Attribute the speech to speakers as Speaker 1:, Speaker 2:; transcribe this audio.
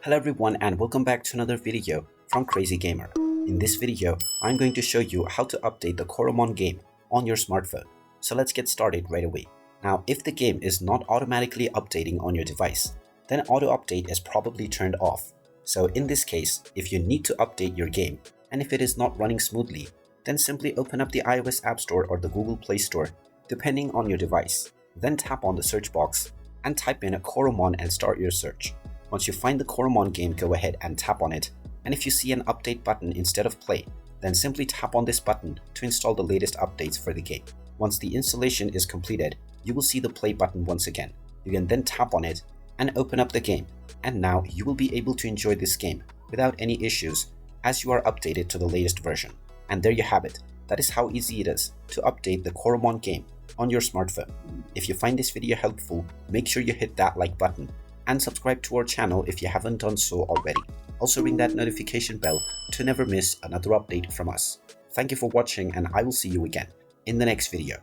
Speaker 1: Hello everyone and welcome back to another video from Crazy Gamer. In this video, I'm going to show you how to update the Coromon game on your smartphone. So let's get started right away. Now, if the game is not automatically updating on your device, then auto update is probably turned off. So in this case, if you need to update your game and if it is not running smoothly, then simply open up the iOS App Store or the Google Play Store, depending on your device. Then tap on the search box and type in Coromon and start your search. Once you find the Coromon game, go ahead and tap on it, and if you see an update button instead of play, then simply tap on this button to install the latest updates for the game. Once the installation is completed, you will see the play button once again. You can then tap on it and open up the game, and now you will be able to enjoy this game without any issues as you are updated to the latest version. And there you have it. That is how easy it is to update the Coromon game on your smartphone. If you find this video helpful, make sure you hit that like button and subscribe to our channel if you haven't done so already. Also ring that notification bell to never miss another update from us. Thank you for watching, and I will see you again in the next video.